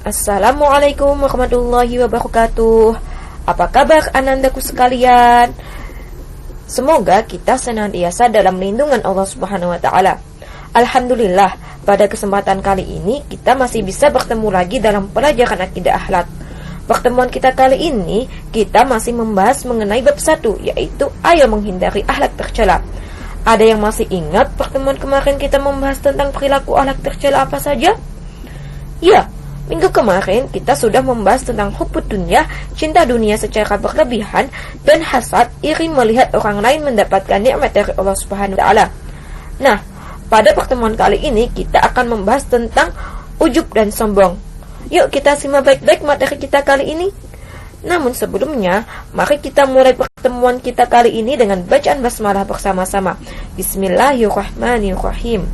Assalamualaikum warahmatullahi wabarakatuh. Apa kabar anandaku sekalian? Semoga kita senantiasa dalam lindungan Allah Subhanahu wa taala. Alhamdulillah, pada kesempatan kali ini kita masih bisa bertemu lagi dalam pelajaran akidah akhlak. Pertemuan kita kali ini kita masih membahas mengenai bab 1, yaitu ayo menghindari akhlak tercela. Ada yang masih ingat pertemuan kemarin kita membahas tentang perilaku akhlak tercela apa saja? Ya, minggu kemarin kita sudah membahas tentang hubbud dunya, cinta dunia secara berlebihan, dan hasad, iri melihat orang lain mendapatkan nikmat dari Allah Subhanahu wa taala. Nah, pada pertemuan kali ini kita akan membahas tentang ujub dan sombong. Yuk kita simak baik-baik materi kita kali ini. Namun sebelumnya, mari kita mulai pertemuan kita kali ini dengan bacaan basmalah bersama-sama. Bismillahirrahmanirrahim.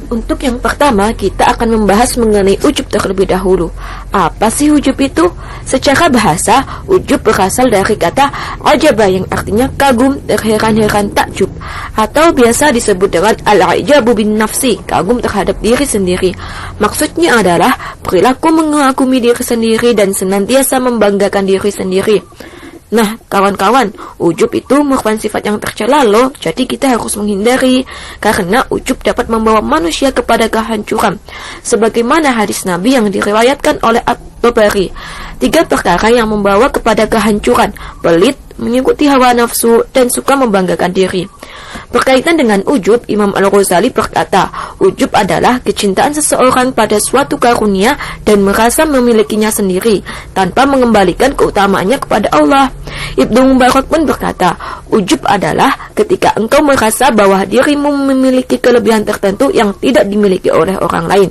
Untuk yang pertama, kita akan membahas mengenai ujub terlebih dahulu. Apa sih ujub itu? Secara bahasa, ujub berasal dari kata ajaba yang artinya kagum, terheran-heran, takjub, atau biasa disebut dengan al-ijabu bin nafsi, kagum terhadap diri sendiri. Maksudnya adalah perilaku mengagumi diri sendiri dan senantiasa membanggakan diri sendiri. Nah, kawan-kawan, ujub itu merupakan sifat yang tercela loh, jadi kita harus menghindari, karena ujub dapat membawa manusia kepada kehancuran. Sebagaimana hadis Nabi yang diriwayatkan oleh At-Tabari, 3 perkara yang membawa kepada kehancuran: pelit, mengikuti hawa nafsu, dan suka membanggakan diri. Berkaitan dengan ujub, Imam Al-Ghazali berkata, ujub adalah kecintaan seseorang pada suatu karunia dan merasa memilikinya sendiri, tanpa mengembalikan keutamaannya kepada Allah. Ibnu Mubarak pun berkata, ujub adalah ketika engkau merasa bahwa dirimu memiliki kelebihan tertentu yang tidak dimiliki oleh orang lain.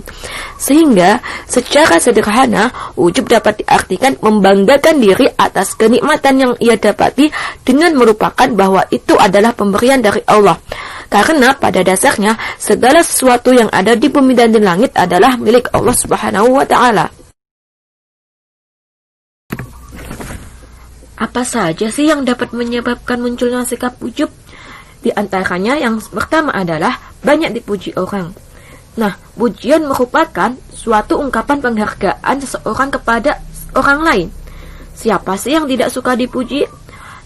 Sehingga, secara sederhana, ujub dapat diartikan membanggakan diri atas kenikmatan yang ia dapati dengan melupakan bahwa itu adalah pemberian dari Allah. Karena pada dasarnya, segala sesuatu yang ada di bumi dan di langit adalah milik Allah Subhanahu wa ta'ala. Apa saja sih yang dapat menyebabkan munculnya sikap ujub? Di antaranya yang pertama adalah banyak dipuji orang. Nah, pujian merupakan suatu ungkapan penghargaan seseorang kepada orang lain. Siapa sih yang tidak suka dipuji?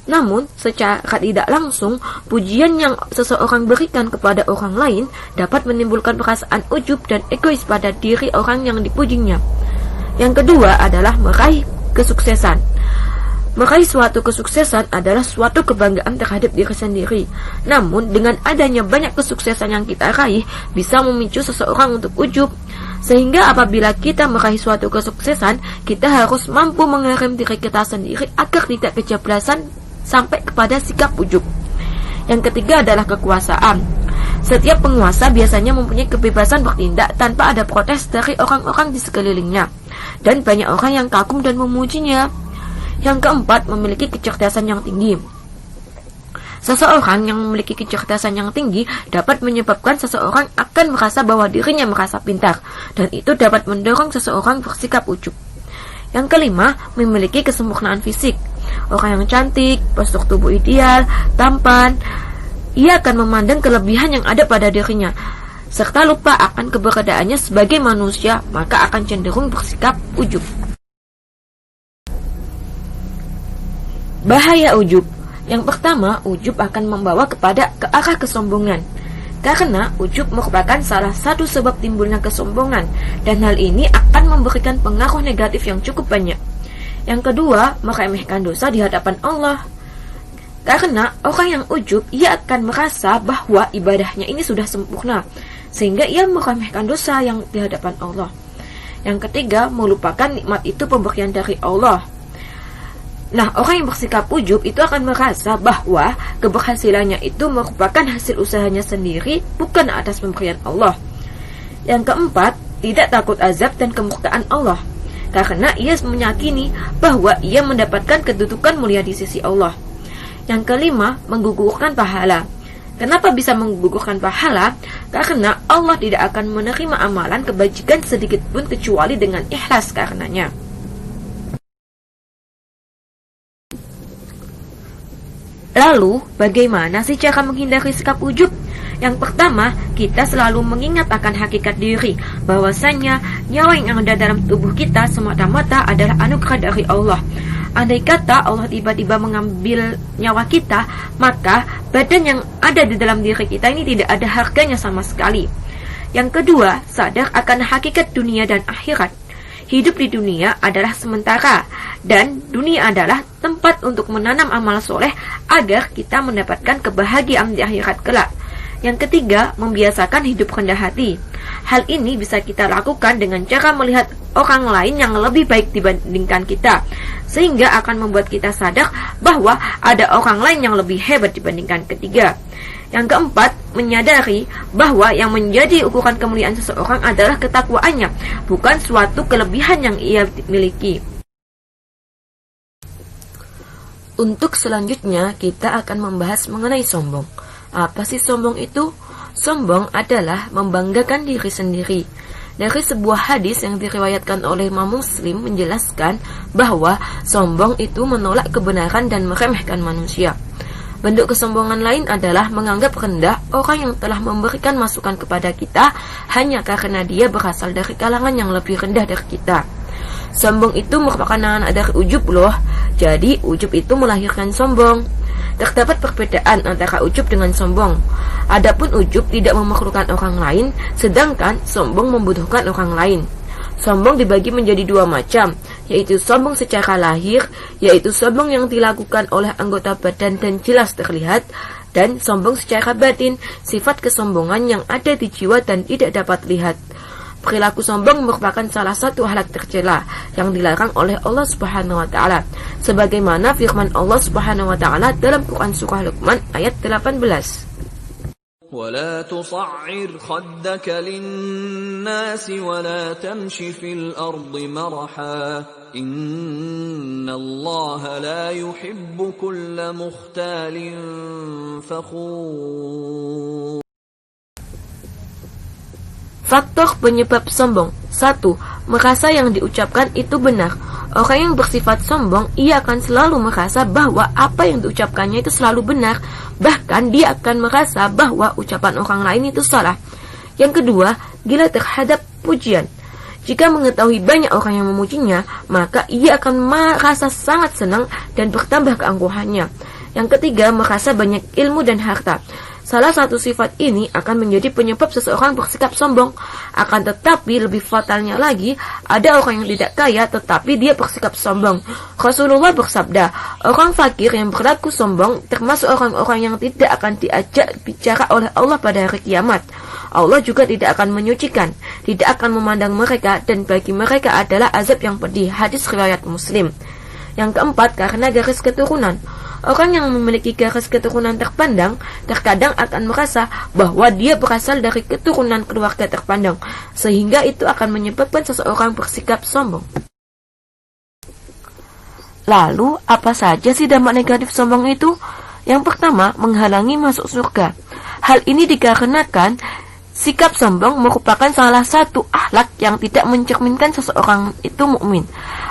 Namun, secara tidak langsung, pujian yang seseorang berikan kepada orang lain dapat menimbulkan perasaan ujub dan egois pada diri orang yang dipujinya. Yang kedua adalah meraih kesuksesan. Meraih suatu kesuksesan adalah suatu kebanggaan terhadap diri sendiri. Namun, dengan adanya banyak kesuksesan yang kita raih, bisa memicu seseorang untuk ujub. Sehingga apabila kita meraih suatu kesuksesan, kita harus mampu mengerem diri kita sendiri agar tidak kejablasan sampai kepada sikap ujub. Yang ketiga adalah kekuasaan. Setiap penguasa biasanya mempunyai kebebasan bertindak tanpa ada protes dari orang-orang di sekelilingnya, dan banyak orang yang kagum dan memujinya. Yang keempat, memiliki kecerdasan yang tinggi. Seseorang yang memiliki kecerdasan yang tinggi dapat menyebabkan seseorang akan merasa bahwa dirinya merasa pintar, dan itu dapat mendorong seseorang bersikap ujub. Yang kelima, memiliki kesempurnaan fisik. Orang yang cantik, postur tubuh ideal, tampan, ia akan memandang kelebihan yang ada pada dirinya, serta lupa akan keberadaannya sebagai manusia, maka akan cenderung bersikap ujub. Bahaya ujub. Yang pertama, ujub akan membawa ke arah kesombongan. Karena ujub merupakan salah satu sebab timbulnya kesombongan, dan hal ini akan memberikan pengaruh negatif yang cukup banyak. Yang kedua, meremehkan dosa di hadapan Allah. Karena orang yang ujub, ia akan merasa bahwa ibadahnya ini sudah sempurna, sehingga ia meremehkan dosa yang di hadapan Allah. Yang ketiga, melupakan nikmat itu pemberian dari Allah. Nah, orang yang bersikap ujub itu akan merasa bahwa keberhasilannya itu merupakan hasil usahanya sendiri, bukan atas pemberian Allah. Yang keempat, tidak takut azab dan kemurkaan Allah, karena ia meyakini bahwa ia mendapatkan kedudukan mulia di sisi Allah. Yang kelima, menggugurkan pahala. Kenapa bisa menggugurkan pahala? Karena Allah tidak akan menerima amalan kebajikan sedikit pun kecuali dengan ikhlas karenanya. Lalu, bagaimana sih cara menghindari sikap ujub? Yang pertama, kita selalu mengingat akan hakikat diri, bahwasanya nyawa yang ada dalam tubuh kita semata-mata adalah anugerah dari Allah. Andai kata Allah tiba-tiba mengambil nyawa kita, maka badan yang ada di dalam diri kita ini tidak ada harganya sama sekali. Yang kedua, sadar akan hakikat dunia dan akhirat. Hidup di dunia adalah sementara, dan dunia adalah tempat untuk menanam amal soleh agar kita mendapatkan kebahagiaan di akhirat kelak. Yang ketiga, membiasakan hidup rendah hati. Hal ini bisa kita lakukan dengan cara melihat orang lain yang lebih baik dibandingkan kita, sehingga akan membuat kita sadar bahwa ada orang lain yang lebih hebat dibandingkan ketiga. Yang keempat, menyadari bahwa yang menjadi ukuran kemuliaan seseorang adalah ketakwaannya, bukan suatu kelebihan yang ia miliki. Untuk selanjutnya, kita akan membahas mengenai sombong. Apa sih sombong itu? Sombong adalah membanggakan diri sendiri. Dari sebuah hadis yang diriwayatkan oleh Imam Muslim menjelaskan bahwa sombong itu menolak kebenaran dan meremehkan manusia. Bentuk kesombongan lain adalah menganggap rendah orang yang telah memberikan masukan kepada kita hanya karena dia berasal dari kalangan yang lebih rendah dari kita. Sombong itu merupakan anak dari ujub loh. Jadi ujub itu melahirkan sombong. Terdapat perbedaan antara ujub dengan sombong. Adapun ujub tidak memerlukan orang lain, sedangkan sombong membutuhkan orang lain. Sombong dibagi menjadi dua macam, yaitu sombong secara lahir, yaitu sombong yang dilakukan oleh anggota badan dan jelas terlihat, dan sombong secara batin, sifat kesombongan yang ada di jiwa dan tidak dapat lihat. Perilaku sombong merupakan salah satu akhlak tercela yang dilarang oleh Allah Subhanahu wa taala, sebagaimana firman Allah Subhanahu wa taala dalam Quran surah Luqman ayat 18. ولا تصعر خدك للناس ولا تمش في الأرض مرحا إن الله لا يحب كل مختال فخور. Faktor penyebab sombong. 1. Merasa yang diucapkan itu benar. Orang yang bersifat sombong, ia akan selalu merasa bahwa apa yang diucapkannya itu selalu benar. Bahkan dia akan merasa bahwa ucapan orang lain itu salah. Yang kedua, gila terhadap pujian. Jika mengetahui banyak orang yang memujinya, maka ia akan merasa sangat senang dan bertambah keangkuhannya. Yang ketiga, merasa banyak ilmu dan harta. Salah satu sifat ini akan menjadi penyebab seseorang bersikap sombong. Akan tetapi lebih fatalnya lagi, ada orang yang tidak kaya tetapi dia bersikap sombong. Rasulullah bersabda, orang fakir yang berlaku sombong termasuk orang-orang yang tidak akan diajak bicara oleh Allah pada hari kiamat. Allah juga tidak akan menyucikan, tidak akan memandang mereka, dan bagi mereka adalah azab yang pedih. Hadis riwayat Muslim. Yang keempat, karena garis keturunan. Orang yang memiliki garis keturunan terpandang terkadang akan merasa bahwa dia berasal dari keturunan keluarga terpandang, sehingga itu akan menyebabkan seseorang bersikap sombong. Lalu, apa saja sih dampak negatif sombong itu? Yang pertama, menghalangi masuk surga. Hal ini dikarenakan sikap sombong merupakan salah satu akhlak yang tidak mencerminkan seseorang itu mukmin.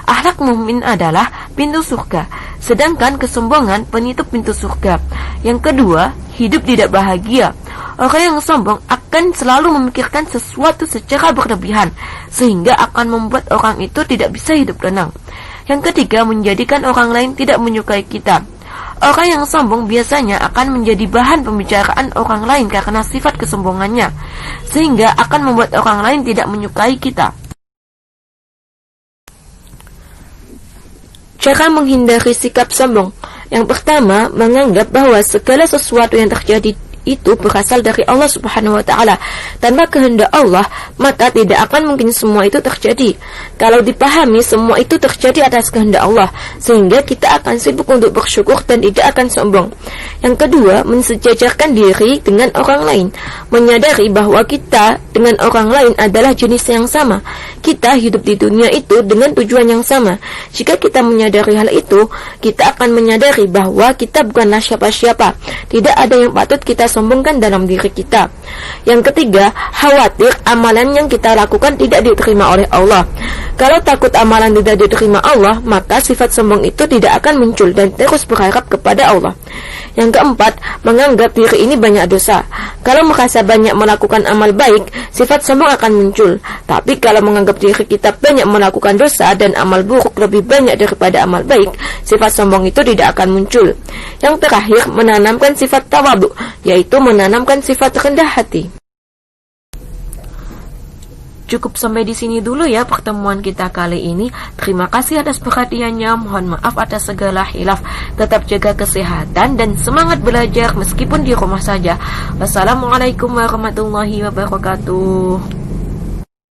Akhlak mukmin adalah pintu surga, sedangkan kesombongan penutup pintu surga. Yang kedua, hidup tidak bahagia. Orang yang sombong akan selalu memikirkan sesuatu secara berlebihan, sehingga akan membuat orang itu tidak bisa hidup tenang. Yang ketiga, menjadikan orang lain tidak menyukai kita. Orang yang sombong biasanya akan menjadi bahan pembicaraan orang lain karena sifat kesombongannya, sehingga akan membuat orang lain tidak menyukai kita. Cara menghindari sikap sombong. Yang pertama, menganggap bahwa segala sesuatu yang terjadi itu berasal dari Allah Subhanahu wa taala. Tanpa kehendak Allah, maka tidak akan mungkin semua itu terjadi. Kalau dipahami semua itu terjadi atas kehendak Allah, sehingga kita akan sibuk untuk bersyukur dan tidak akan sombong. Yang kedua, mensejajarkan diri dengan orang lain, menyadari bahwa kita dengan orang lain adalah jenis yang sama. Kita hidup di dunia itu dengan tujuan yang sama. Jika kita menyadari hal itu, kita akan menyadari bahwa kita bukanlah siapa-siapa. Tidak ada yang patut kita sombongkan dalam diri kita. Yang ketiga, khawatir amalan yang kita lakukan tidak diterima oleh Allah. Kalau takut amalan tidak diterima Allah, maka sifat sombong itu tidak akan muncul dan terus berharap kepada Allah. Yang keempat, menganggap diri ini banyak dosa. Kalau merasa banyak melakukan amal baik, sifat sombong akan muncul. Tapi kalau menganggap diri kita banyak melakukan dosa dan amal buruk lebih banyak daripada amal baik, sifat sombong itu tidak akan muncul. Yang terakhir, menanamkan sifat tawadhu, yaitu menanamkan sifat rendah hati. Cukup sampai di sini dulu ya pertemuan kita kali ini. Terima kasih atas perhatiannya. Mohon maaf atas segala khilaf. Tetap jaga kesehatan dan semangat belajar meskipun di rumah saja. Wassalamualaikum warahmatullahi wabarakatuh.